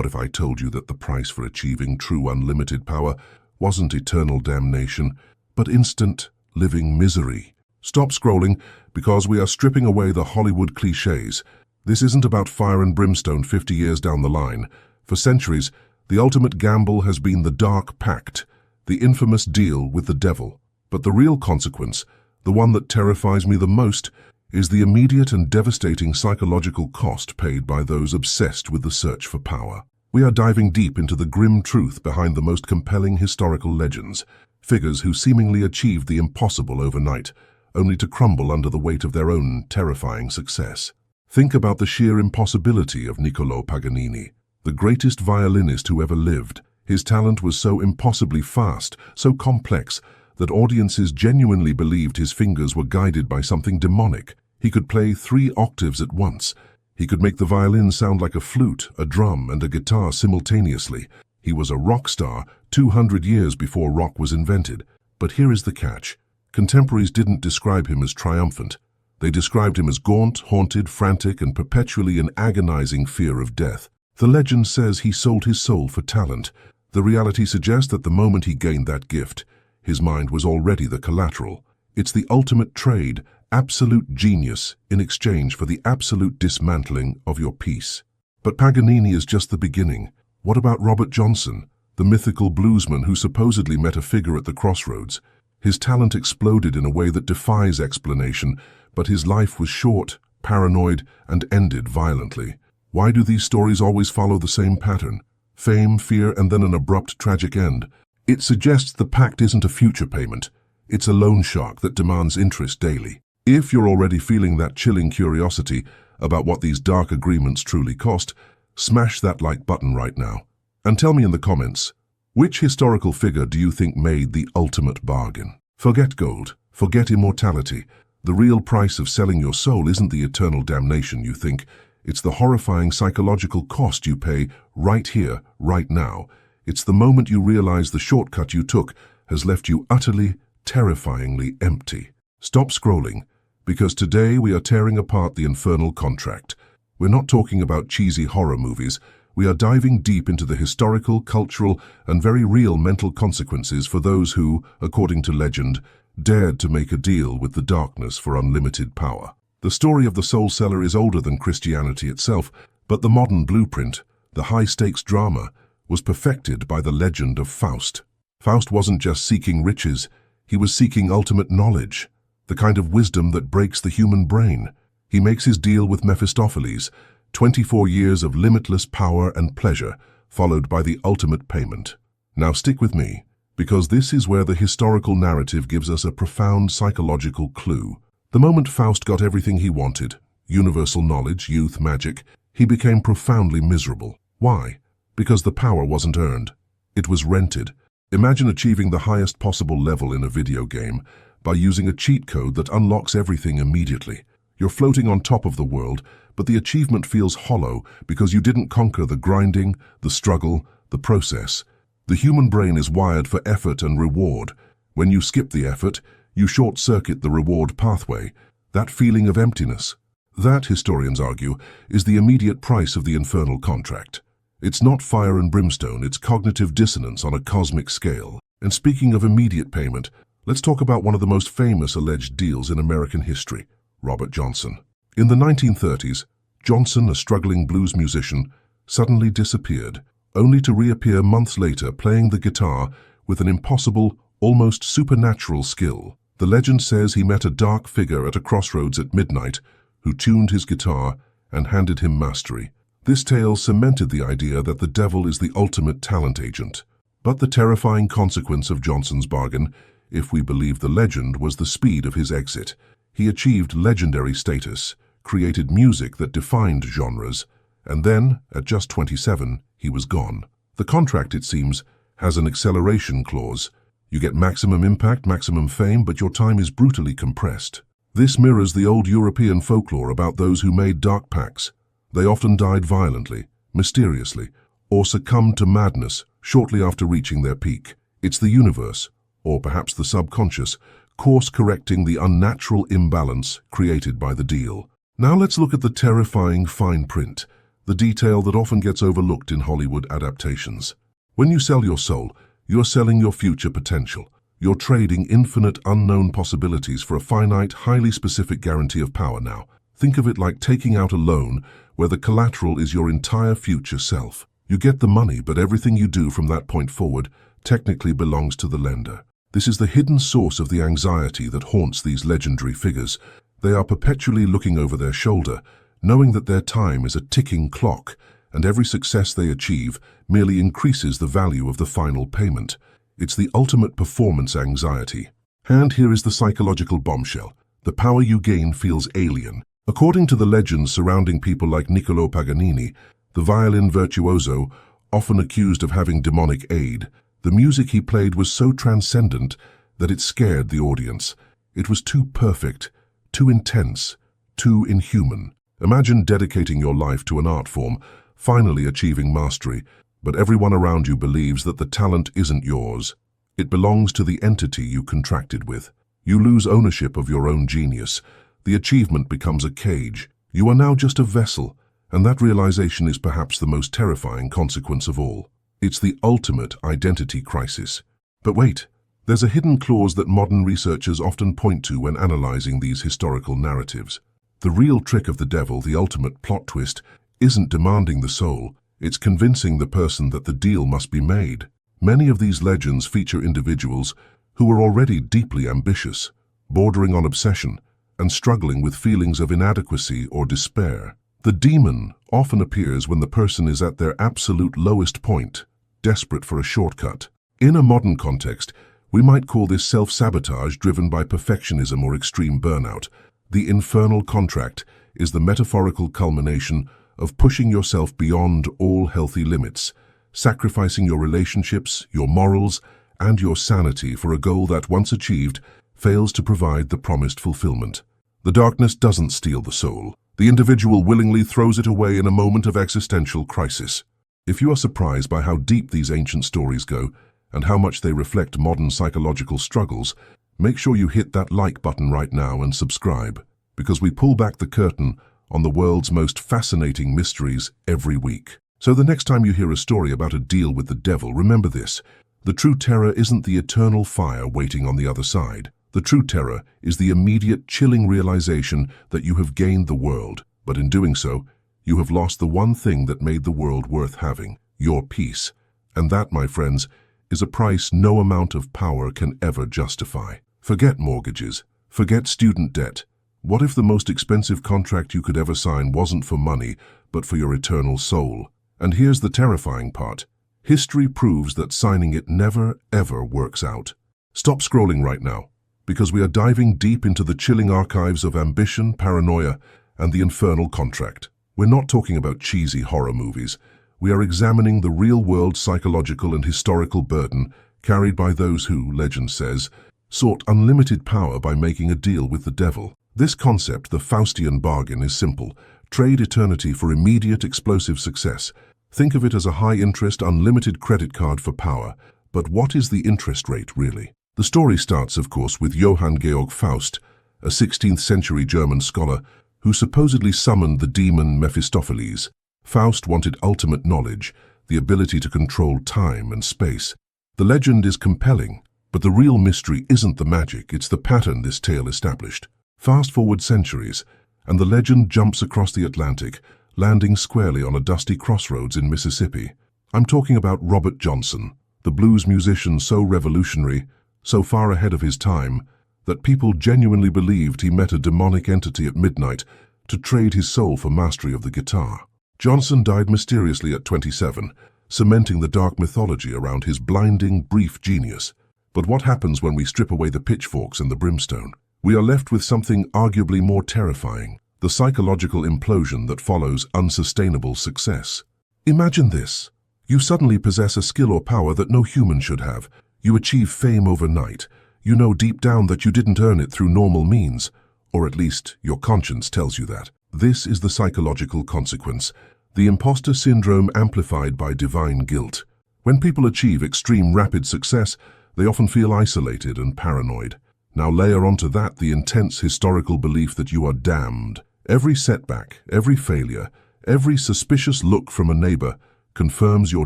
if I told you that the price for achieving true unlimited power wasn't eternal damnation, but instant, living misery? Stop scrolling, because we are stripping away the Hollywood clichés. This isn't about fire and brimstone 50 years down the line. For centuries, the ultimate gamble has been the dark pact, the infamous deal with the devil. But the real consequence, the one that terrifies me the most, is the immediate and devastating psychological cost paid by those obsessed with the search for power. We are diving deep into the grim truth behind the most compelling historical legends, figures who seemingly achieved the impossible overnight, only to crumble under the weight of their own terrifying success. Think about the sheer impossibility of Niccolò Paganini, the greatest violinist who ever lived. His talent was so impossibly fast, so complex, that audiences genuinely believed his fingers were guided by something demonic. He could play 3 octaves at once. He could make the violin sound like a flute, a drum, and a guitar simultaneously. He was a rock star 200 years before rock was invented. But here is the catch. Contemporaries didn't describe him as triumphant. They described him as gaunt, haunted, frantic, and perpetually in agonizing fear of death. The legend says he sold his soul for talent. The reality suggests that the moment he gained that gift, his mind was already the collateral. It's the ultimate trade, absolute genius, in exchange for the absolute dismantling of your peace. But Paganini is just the beginning. What about Robert Johnson, the mythical bluesman who supposedly met a figure at the crossroads? His talent exploded in a way that defies explanation, but his life was short, paranoid, and ended violently. Why do these stories always follow the same pattern? Fame, fear, and then an abrupt, tragic end. It suggests the pact isn't a future payment. It's a loan shark that demands interest daily. If you're already feeling that chilling curiosity about what these dark agreements truly cost, smash that like button right now. And tell me in the comments, which historical figure do you think made the ultimate bargain? Forget gold. Forget immortality. The real price of selling your soul isn't the eternal damnation you think. It's the horrifying psychological cost you pay right here, right now. It's the moment you realize the shortcut you took has left you utterly, terrifyingly empty. Stop scrolling, because today we are tearing apart the Infernal Contract. We're not talking about cheesy horror movies. We are diving deep into the historical, cultural, and very real mental consequences for those who, according to legend, dared to make a deal with the darkness for unlimited power. The story of the soul seller is older than Christianity itself, but the modern blueprint, the high-stakes drama, was perfected by the legend of Faust. Faust wasn't just seeking riches, he was seeking ultimate knowledge, the kind of wisdom that breaks the human brain. He makes his deal with Mephistopheles, 24 years of limitless power and pleasure, followed by the ultimate payment. Now stick with me, because this is where the historical narrative gives us a profound psychological clue. The moment Faust got everything he wanted, universal knowledge, youth, magic, he became profoundly miserable. Why? Because the power wasn't earned. It was rented. Imagine achieving the highest possible level in a video game by using a cheat code that unlocks everything immediately. You're floating on top of the world, but the achievement feels hollow because you didn't conquer the grinding, the struggle, the process. The human brain is wired for effort and reward. When you skip the effort, you short-circuit the reward pathway, that feeling of emptiness. That, historians argue, is the immediate price of the Infernal Contract. It's not fire and brimstone, it's cognitive dissonance on a cosmic scale. And speaking of immediate payment, let's talk about one of the most famous alleged deals in American history, Robert Johnson. In the 1930s, Johnson, a struggling blues musician, suddenly disappeared, only to reappear months later playing the guitar with an impossible, almost supernatural skill. The legend says he met a dark figure at a crossroads at midnight who tuned his guitar and handed him mastery. This tale cemented the idea that the devil is the ultimate talent agent. But the terrifying consequence of Johnson's bargain, if we believe the legend, was the speed of his exit. He achieved legendary status, created music that defined genres, and then, at just 27, he was gone. The contract, it seems, has an acceleration clause. You get maximum impact, maximum fame, but your time is brutally compressed. This mirrors the old European folklore about those who made dark pacts. They often died violently, mysteriously, or succumbed to madness shortly after reaching their peak. It's the universe, or perhaps the subconscious, course-correcting the unnatural imbalance created by the deal. Now let's look at the terrifying fine print, the detail that often gets overlooked in Hollywood adaptations. When you sell your soul, you're selling your future potential. You're trading infinite unknown possibilities for a finite, highly specific guarantee of power now. Think of it like taking out a loan where the collateral is your entire future self. You get the money, but everything you do from that point forward technically belongs to the lender. This is the hidden source of the anxiety that haunts these legendary figures. They are perpetually looking over their shoulder, knowing that their time is a ticking clock, and every success they achieve merely increases the value of the final payment. It's the ultimate performance anxiety. And here is the psychological bombshell. The power you gain feels alien. According to the legends surrounding people like Niccolò Paganini, the violin virtuoso, often accused of having demonic aid, the music he played was so transcendent that it scared the audience. It was too perfect, too intense, too inhuman. Imagine dedicating your life to an art form, finally achieving mastery, but everyone around you believes that the talent isn't yours. It belongs to the entity you contracted with. You lose ownership of your own genius. The achievement becomes a cage. You are now just a vessel, and that realization is perhaps the most terrifying consequence of all. It's the ultimate identity crisis. But wait, there's a hidden clause that modern researchers often point to when analyzing these historical narratives. The real trick of the devil, the ultimate plot twist, isn't demanding the soul, it's convincing the person that the deal must be made. Many of these legends feature individuals who are already deeply ambitious, bordering on obsession, and struggling with feelings of inadequacy or despair. The demon often appears when the person is at their absolute lowest point, desperate for a shortcut. In a modern context, we might call this self-sabotage driven by perfectionism or extreme burnout. The Infernal Contract is the metaphorical culmination of pushing yourself beyond all healthy limits, sacrificing your relationships, your morals, and your sanity for a goal that, once achieved, fails to provide the promised fulfillment. The darkness doesn't steal the soul. The individual willingly throws it away in a moment of existential crisis. If you are surprised by how deep these ancient stories go and how much they reflect modern psychological struggles, make sure you hit that like button right now and subscribe, because we pull back the curtain on the world's most fascinating mysteries every week. So the next time you hear a story about a deal with the devil, remember this: the true terror isn't the eternal fire waiting on the other side. The true terror is the immediate, chilling realization that you have gained the world, but in doing so, you have lost the one thing that made the world worth having, your peace. And that, my friends, is a price no amount of power can ever justify. Forget mortgages. Forget student debt. What if the most expensive contract you could ever sign wasn't for money, but for your eternal soul? And here's the terrifying part. History proves that signing it never, ever works out. Stop scrolling right now, because we are diving deep into the chilling archives of ambition, paranoia, and the Infernal Contract. We're not talking about cheesy horror movies. We are examining the real-world psychological and historical burden carried by those who, legend says, sought unlimited power by making a deal with the devil. This concept, the Faustian Bargain, is simple. Trade eternity for immediate explosive success. Think of it as a high-interest, unlimited credit card for power. But what is the interest rate, really? The story starts, of course, with Johann Georg Faust, a 16th-century German scholar who supposedly summoned the demon Mephistopheles. Faust wanted ultimate knowledge, the ability to control time and space. The legend is compelling, but the real mystery isn't the magic, it's the pattern this tale established. Fast forward centuries, and the legend jumps across the Atlantic, landing squarely on a dusty crossroads in Mississippi. I'm talking about Robert Johnson, the blues musician so revolutionary, so far ahead of his time, that people genuinely believed he met a demonic entity at midnight to trade his soul for mastery of the guitar. Johnson died mysteriously at 27, cementing the dark mythology around his blinding, brief genius. But what happens when we strip away the pitchforks and the brimstone? We are left with something arguably more terrifying: the psychological implosion that follows unsustainable success. Imagine this. You suddenly possess a skill or power that no human should have. You achieve fame overnight. You know deep down that you didn't earn it through normal means, or at least your conscience tells you that. This is the psychological consequence, the imposter syndrome amplified by divine guilt. When people achieve extreme rapid success, they often feel isolated and paranoid. Now layer onto that the intense historical belief that you are damned. Every setback, every failure, Every suspicious look from a neighbor confirms your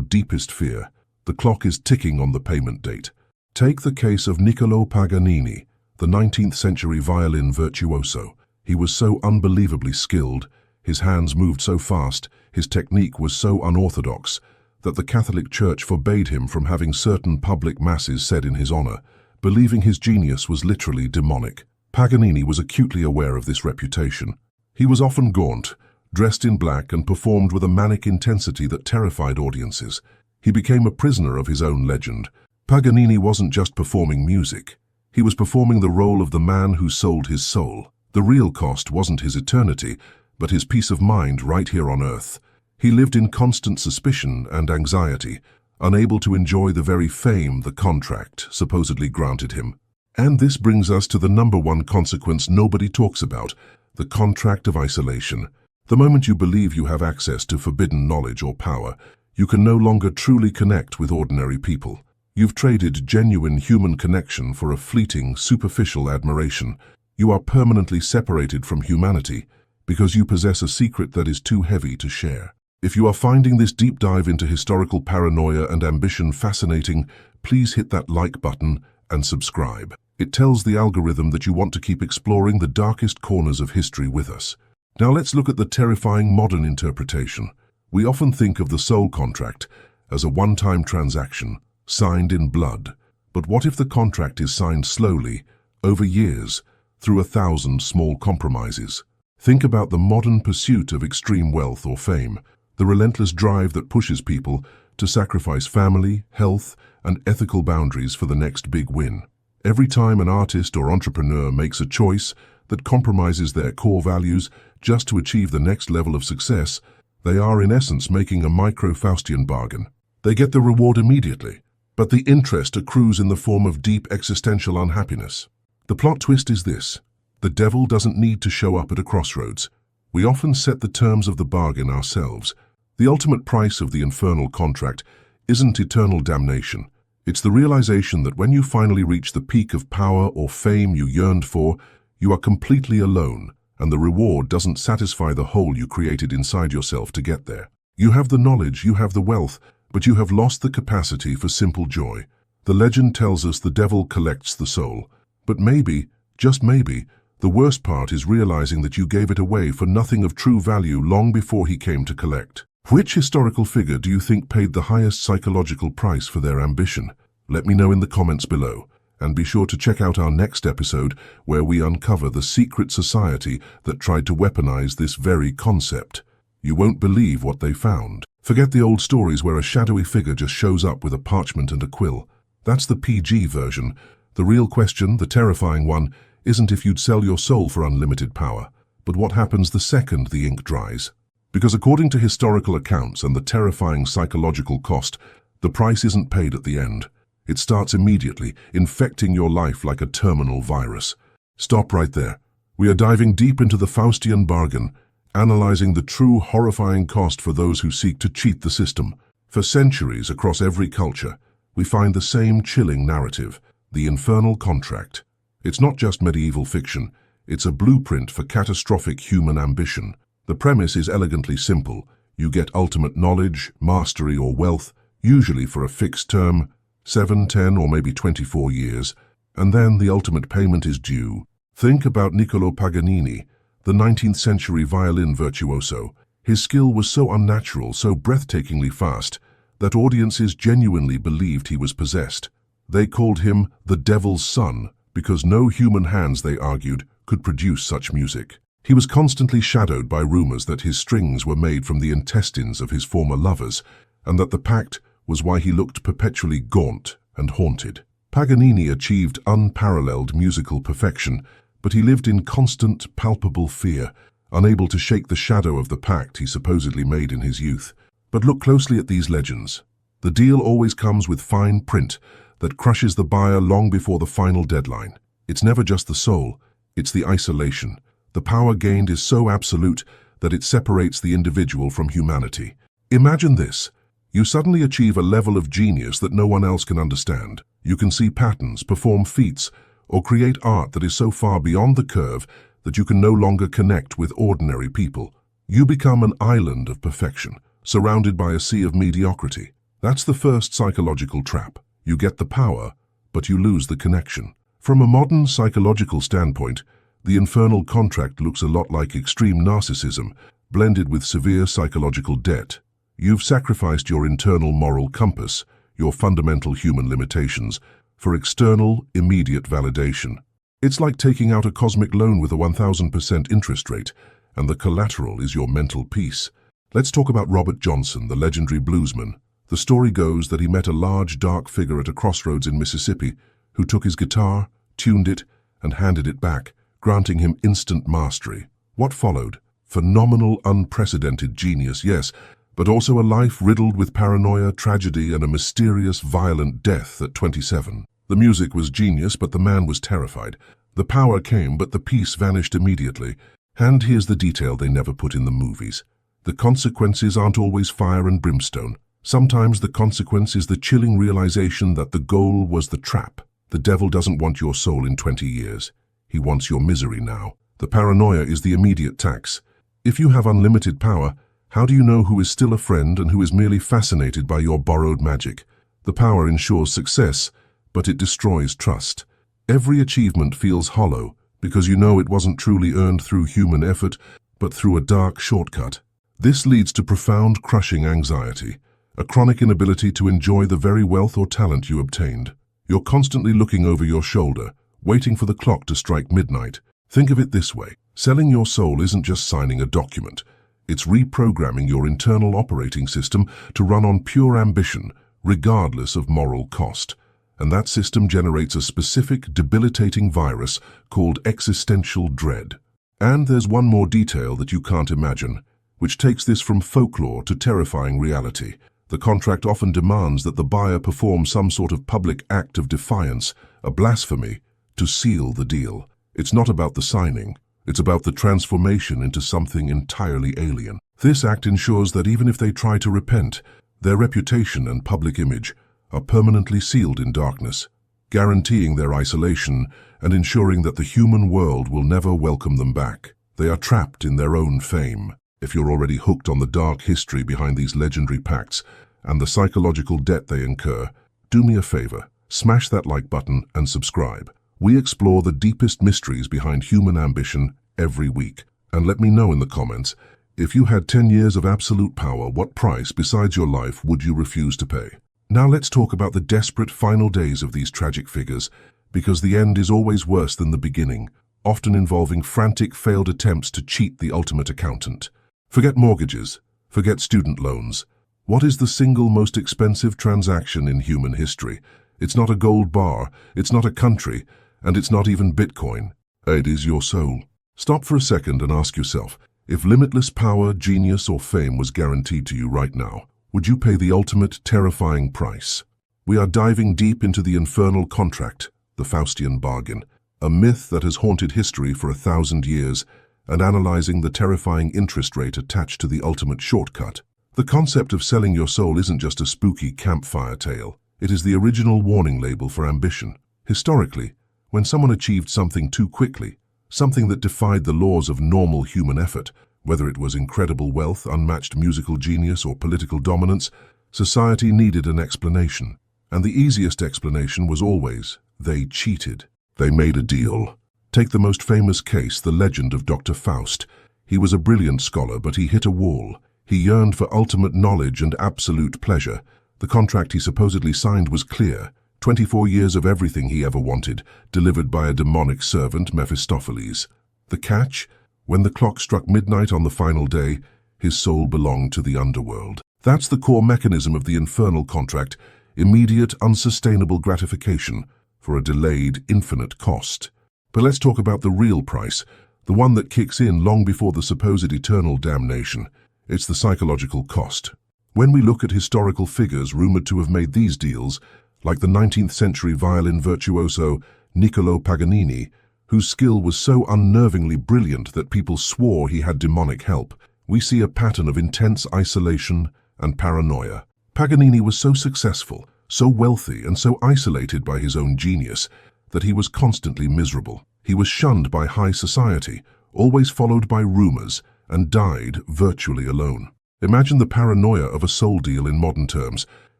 deepest fear. The clock is ticking on the payment date. Take the case of Niccolò Paganini, the 19th century violin virtuoso. He was so unbelievably skilled, his hands moved so fast, his technique was so unorthodox, that the Catholic Church forbade him from having certain public masses said in his honor, believing his genius was literally demonic. Paganini was acutely aware of this reputation. He was often gaunt, dressed in black, and performed with a manic intensity that terrified audiences. He became a prisoner of his own legend. Paganini wasn't just performing music. He was performing the role of the man who sold his soul. The real cost wasn't his eternity, but his peace of mind right here on earth. He lived in constant suspicion and anxiety, unable to enjoy the very fame the contract supposedly granted him. And this brings us to the number one consequence nobody talks about, the contract of isolation. The moment you believe you have access to forbidden knowledge or power, you can no longer truly connect with ordinary people. You've traded genuine human connection for a fleeting, superficial admiration. You are permanently separated from humanity because you possess a secret that is too heavy to share. If you are finding this deep dive into historical paranoia and ambition fascinating, please hit that like button and subscribe. It tells the algorithm that you want to keep exploring the darkest corners of history with us. Now let's look at the terrifying modern interpretation. We often think of the soul contract as a one-time transaction, signed in blood. But what if the contract is signed slowly, over years, through 1,000 small compromises? Think about the modern pursuit of extreme wealth or fame, the relentless drive that pushes people to sacrifice family, health, and ethical boundaries for the next big win. Every time an artist or entrepreneur makes a choice that compromises their core values just to achieve the next level of success, they are in essence making a micro-Faustian bargain. They get the reward immediately, but the interest accrues in the form of deep existential unhappiness. The plot twist is this: the devil doesn't need to show up at a crossroads. We often set the terms of the bargain ourselves. The ultimate price of the infernal contract isn't eternal damnation. It's the realization that when you finally reach the peak of power or fame you yearned for, you are completely alone, and the reward doesn't satisfy the hole you created inside yourself to get there. You have the knowledge, you have the wealth, but you have lost the capacity for simple joy. The legend tells us the devil collects the soul. But maybe, just maybe, the worst part is realizing that you gave it away for nothing of true value long before he came to collect. Which historical figure do you think paid the highest psychological price for their ambition? Let me know in the comments below. And be sure to check out our next episode where we uncover the secret society that tried to weaponize this very concept. You won't believe what they found. Forget the old stories where a shadowy figure just shows up with a parchment and a quill. That's the PG version. The real question, the terrifying one, isn't if you'd sell your soul for unlimited power, but what happens the second the ink dries. Because according to historical accounts and the terrifying psychological cost, the price isn't paid at the end. It starts immediately, infecting your life like a terminal virus. Stop right there. We are diving deep into the Faustian Bargain, analyzing the true horrifying cost for those who seek to cheat the system. For centuries across every culture, we find the same chilling narrative, the Infernal Contract. It's not just medieval fiction, it's a blueprint for catastrophic human ambition. The premise is elegantly simple. You get ultimate knowledge, mastery, or wealth, usually for a fixed term, 7, 10, or maybe 24 years, and then the ultimate payment is due. Think about Niccolò Paganini, the 19th century violin virtuoso. His skill was so unnatural, so breathtakingly fast, that audiences genuinely believed he was possessed. They called him the devil's son, because no human hands, they argued, could produce such music. He was constantly shadowed by rumors that his strings were made from the intestines of his former lovers, and that the pact was why he looked perpetually gaunt and haunted. Paganini achieved unparalleled musical perfection, but he lived in constant, palpable fear, unable to shake the shadow of the pact he supposedly made in his youth. But look closely at these legends. The deal always comes with fine print that crushes the buyer long before the final deadline. It's never just the soul, it's the isolation. The power gained is so absolute that it separates the individual from humanity. Imagine this. You suddenly achieve a level of genius that no one else can understand. You can see patterns, perform feats, or create art that is so far beyond the curve that you can no longer connect with ordinary people. You become an island of perfection, surrounded by a sea of mediocrity. That's the first psychological trap. You get the power, but you lose the connection. From a modern psychological standpoint, the Infernal Contract looks a lot like extreme narcissism, blended with severe psychological debt. You've sacrificed your internal moral compass, your fundamental human limitations, for external, immediate validation. It's like taking out a cosmic loan with a 1000% interest rate, and the collateral is your mental peace. Let's talk about Robert Johnson, the legendary bluesman. The story goes that he met a large, dark figure at a crossroads in Mississippi who took his guitar, tuned it, and handed it back, granting him instant mastery. What followed? Phenomenal, unprecedented genius, yes, but also a life riddled with paranoia, tragedy, and a mysterious, violent death at 27. The music was genius, but the man was terrified. The power came, but the peace vanished immediately. And here's the detail they never put in the movies. The consequences aren't always fire and brimstone. Sometimes the consequence is the chilling realization that the goal was the trap. The devil doesn't want your soul in 20 years. He wants your misery now. The paranoia is the immediate tax. If you have unlimited power, how do you know who is still a friend and who is merely fascinated by your borrowed magic? The power ensures success, but it destroys trust. Every achievement feels hollow because you know it wasn't truly earned through human effort, but through a dark shortcut. This leads to profound, crushing anxiety, a chronic inability to enjoy the very wealth or talent you obtained. You're constantly looking over your shoulder, waiting for the clock to strike midnight. Think of it this way. Selling your soul isn't just signing a document. It's reprogramming your internal operating system to run on pure ambition, regardless of moral cost. And that system generates a specific, debilitating virus called existential dread. And there's one more detail that you can't imagine, which takes this from folklore to terrifying reality. The contract often demands that the buyer perform some sort of public act of defiance, a blasphemy, to seal the deal. It's not about the signing. It's about the transformation into something entirely alien. This act ensures that even if they try to repent, their reputation and public image are permanently sealed in darkness, guaranteeing their isolation and ensuring that the human world will never welcome them back. They are trapped in their own fame. If you're already hooked on the dark history behind these legendary pacts and the psychological debt they incur, do me a favor, smash that like button and subscribe. We explore the deepest mysteries behind human ambition every week. And let me know in the comments, if you had 10 years of absolute power, what price besides your life would you refuse to pay? Now let's talk about the desperate final days of these tragic figures, because the end is always worse than the beginning, often involving frantic failed attempts to cheat the ultimate accountant. Forget mortgages, forget student loans. What is the single most expensive transaction in human history? It's not a gold bar, it's not a country, and it's not even Bitcoin. It is your soul. Stop for a second and ask yourself, if limitless power, genius, or fame was guaranteed to you right now, would you pay the ultimate, terrifying price? We are diving deep into the Infernal Contract, the Faustian Bargain, a myth that has haunted history for 1,000 years, and analyzing the terrifying interest rate attached to the ultimate shortcut. The concept of selling your soul isn't just a spooky campfire tale. It is the original warning label for ambition. Historically, when someone achieved something too quickly, something that defied the laws of normal human effort, whether it was incredible wealth, unmatched musical genius, or political dominance, society needed an explanation. And the easiest explanation was always, they cheated. They made a deal. Take the most famous case, the legend of Dr. Faust. He was a brilliant scholar, but he hit a wall. He yearned for ultimate knowledge and absolute pleasure. The contract he supposedly signed was clear. 24 years of everything he ever wanted, delivered by a demonic servant, Mephistopheles. The catch? When the clock struck midnight on the final day, his soul belonged to the underworld. That's the core mechanism of the Infernal Contract, immediate, unsustainable gratification for a delayed, infinite cost. But let's talk about the real price, the one that kicks in long before the supposed eternal damnation. It's the psychological cost. When we look at historical figures rumored to have made these deals, like the 19th century violin virtuoso Niccolò Paganini, whose skill was so unnervingly brilliant that people swore he had demonic help, we see a pattern of intense isolation and paranoia. Paganini was so successful, so wealthy, and so isolated by his own genius that he was constantly miserable. He was shunned by high society, always followed by rumors, and died virtually alone. Imagine the paranoia of a soul deal in modern terms.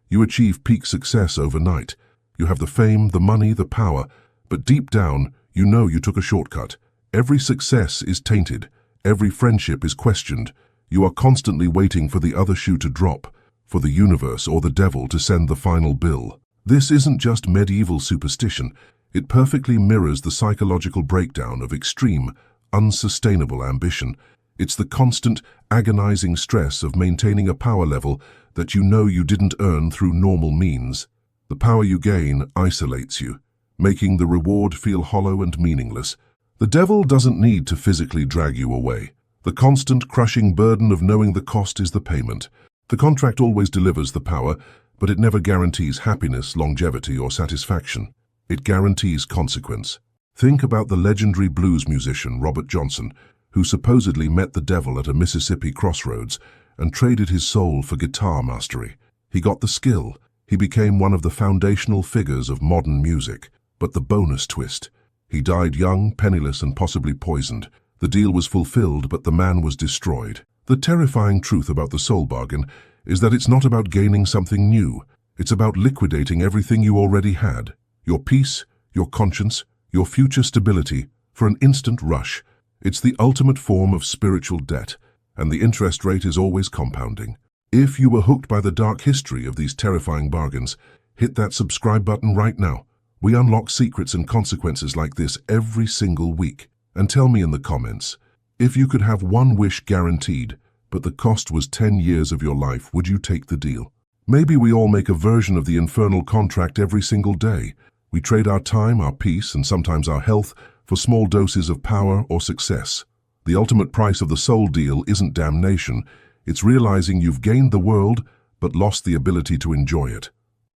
You achieve peak success overnight. You have the fame, the money, the power, but deep down, you know you took a shortcut. Every success is tainted. Every friendship is questioned. You are constantly waiting for the other shoe to drop, for the universe or the devil to send the final bill. This isn't just medieval superstition. It perfectly mirrors the psychological breakdown of extreme, unsustainable ambition. It's the constant, agonizing stress of maintaining a power level that you know you didn't earn through normal means. The power you gain isolates you, making the reward feel hollow and meaningless. The devil doesn't need to physically drag you away. The constant, crushing burden of knowing the cost is the payment. The contract always delivers the power, but it never guarantees happiness, longevity, or satisfaction. It guarantees consequence. Think about the legendary blues musician Robert Johnson, who supposedly met the devil at a Mississippi crossroads and traded his soul for guitar mastery. He got the skill. He became one of the foundational figures of modern music. But the bonus twist: he died young, penniless, and possibly poisoned. The deal was fulfilled, but the man was destroyed. The terrifying truth about the soul bargain is that it's not about gaining something new. It's about liquidating everything you already had. Your peace, your conscience, your future stability, for an instant rush. It's the ultimate form of spiritual debt, and the interest rate is always compounding. If you were hooked by the dark history of these terrifying bargains, hit that subscribe button right now. We unlock secrets and consequences like this every single week. And tell me in the comments, if you could have one wish guaranteed, but the cost was 10 years of your life, would you take the deal? Maybe we all make a version of the Infernal Contract every single day. We trade our time, our peace, and sometimes our health for small doses of power or success. The ultimate price of the soul deal isn't damnation. It's realizing you've gained the world, but lost the ability to enjoy it.